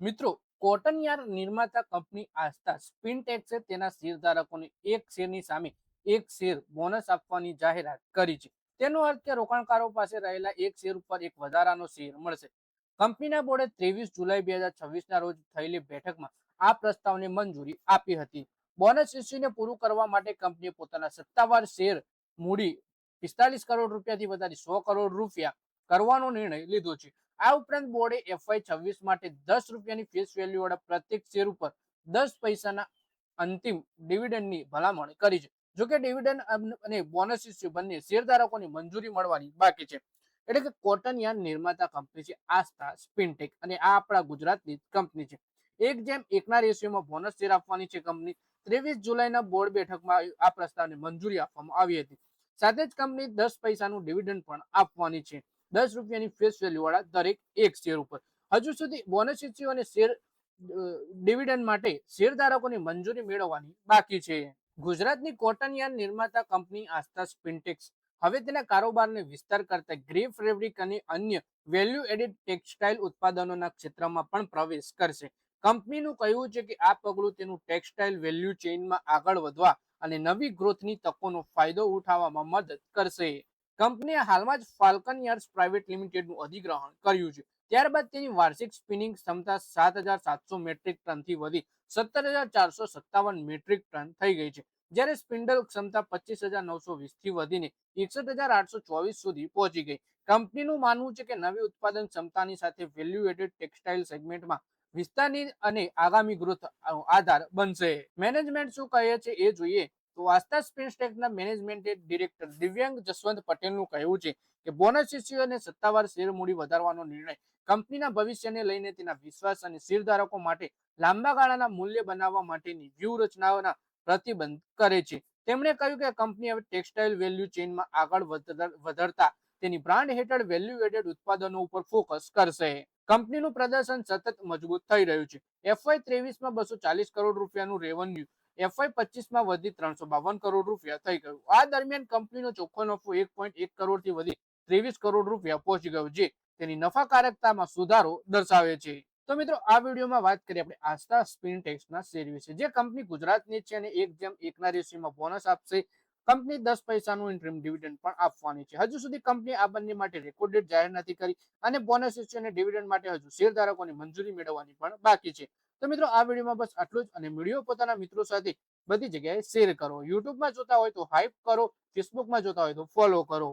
મિત્રો, કોટન યાર નિર્માતા કંપની આસ્થા સ્પિનટેક્સે તેના શેરધારકોને એક શેરની સામે એક શેર બોનસ આપવાની જાહેરાત કરી છે. તેનો અર્થ કે રોકાણકારો પાસે રહેલા એક શેર ઉપર એક વધારાનો શેર મળશે. કંપનીના બોર્ડે 23 જુલાઈ 2026 ના રોજ થયેલી બેઠકમાં આ પ્રસ્તાવને મંજૂરી આપી હતી. બોનસ ઇસ્યુને પૂરું કરવા માટે કંપનીએ પોતાના સત્તાવાર શેર મૂડી 45 કરોડ રૂપિયાથી વધારી 100 કરોડ રૂપિયા કરવાનો નિર્ણય લીધો છે. આ ઉપરાંત બોર્ડે FY26 માટે 10 રૂપિયાની ફેસ વેલ્યુ વાળા પ્રત્યેક શેર ઉપર 10 પૈસાના અંતિમ ડિવિડન્ડની ભલામણ કરી છે. જોકે ડિવિડન્ડ અને બોનસ ઇસ્યુ બંને શેરધારકોની મંજૂરી મળવાની બાકી છે. એટલે કે કોટન યાર્ન નિર્માતા કંપની છે આસ્થા સ્પિનટેક, અને આ આપણા ગુજરાતની કંપની છે. 1:1 રેશિયોમાં બોનસ શેર આપવાની છે કંપની. 23 જુલાઈના બોર્ડ બેઠકમાં આ પ્રસ્તાવને મંજૂરી આપવામાં આવી હતી. સાથે જ કંપની 10 પૈસાનું ડિવિડન્ડ પણ આપવાની છે, 10 રૂપિયાની ફેસ વેલ્યુ વાળા દરેક એક શેર ઉપર. હજુ સુધી બોનસ ઇસ્યુ અને શેર ડિવિડન્ડ માટે શેરધારકોની મંજૂરી મેળવવાની બાકી છે. ગુજરાતની કોટન યાર્ન નિર્માતા કંપની આસ્થા સ્પિનટેક્સ હવે તેના કારોબારને વિસ્તાર કરતા ગ્રે ફેબ્રિક અને અન્ય વેલ્યુ એડેડ ટેક્સટાઇલ ઉત્પાદનોના ક્ષેત્રમાં પણ પ્રવેશ કરશે. કંપનીનું કહેવું છે કે આ પગલું તેનું ટેક્સટાઇલ વેલ્યુ ચેઇનમાં આગળ વધવા અને નવી ગ્રોથની તકોનો ફાયદો ઉઠાવવામાં મદદ કરશે. કંપનીએ હાલમાં જ ફાલ્કન યાર્ડ્સ પ્રાઇવેટ લિમિટેડનું અધિગ્રહણ કર્યું છે. ત્યારબાદ તેની વાર્ષિક સ્પિનિંગ ક્ષમતા 7,700 મેટ્રિક ટનથી વધી 17,457 મેટ્રિક ટન થઈ ગઈ છે, જ્યારે સ્પિન્ડલ ક્ષમતા 25,920 થી વધીને 61,824 સુધી પહોંચી ગઈ. કંપનીનું માનવું છે કે નવી ઉત્પાદન ક્ષમતાની સાથે વેલ્યુ એડેડ ટેક્સટાઇલ સેગમેન્ટમાં વિસ્તારની અને આગામી ગ્રોથ આધાર બનશે. મેનેજમેન્ટ શું કહે છે એ જોઈએ તો આસ્થા સ્પિનટેક્સના મેનેજમેન્ટ ડિરેક્ટર દિવ્યાંગ જસવંત પટેલનું કહેવું છે કે બોનસ ઇસ્યુ અને સત્તાવાર શેર મૂડી વધારવાનો નિર્ણય કંપનીના ભવિષ્યને લઈને તેના વિશ્વાસ અને શેરધારકો માટે લાંબા ગાળાના મૂલ્ય બનાવવા માટેની વ્યૂહરચનાઓના પ્રતિબંધ કરે છે. તેમણે કહ્યું કે કંપની હવે ટેક્સટાઇલ વેલ્યુ ચેઇનમાં આગળ વધતા તેની બ્રાન્ડ હેઠળ વેલ્યુ એડેડ ઉત્પાદનો ઉપર ફોકસ કરશે. કંપનીનું પ્રદર્શન સતત મજબૂત થઈ રહ્યું છે. FY23માં 240 કરોડ રૂપિયાનું રેવન્યુ FY25માં વધી 352 કરોડ રૂપિયા થઈ ગયું. આ દરમિયાન કંપનીનો ચોખ્ખો નફો 1.1 કરોડથી વધી 23 કરોડ રૂપિયા પહોંચી ગયો, જે તેની નફાકારકતામાં સુધારો દર્શાવે છે. તો મિત્રો, આ વિડીયોમાં વાત કરીએ આપણે આસ્થા સ્પિનટેક્સના શેર વિશે, જે કંપની ગુજરાતની છે અને 1:1 રેશિયોમાં બોનસ આપશે. કંપની 10 પૈસાનું ઇન્ટરિમ ડિવિડન્ડ પણ આપવાની છે. હજુ સુધી કંપની આ બંને માટે રેકોર્ડ ડેટ જાહેર નથી કરી અને બોનસ ઇસ્યુ અને ડિવિડન્ડ માટે હજુ શેરધારકોની મંજૂરી મેળવવાની પણ બાકી છે. તો મિત્રો, આ વિડીયોમાં બસ આટલું જ, અને વિડીયો પોતાના મિત્રો સાથે બધી જગ્યાએ શેર કરો. યુટ્યુબમાં જોતા હોય તો હાઈપ કરો, ફેસબુકમાં જોતા હોય તો ફોલો કરો.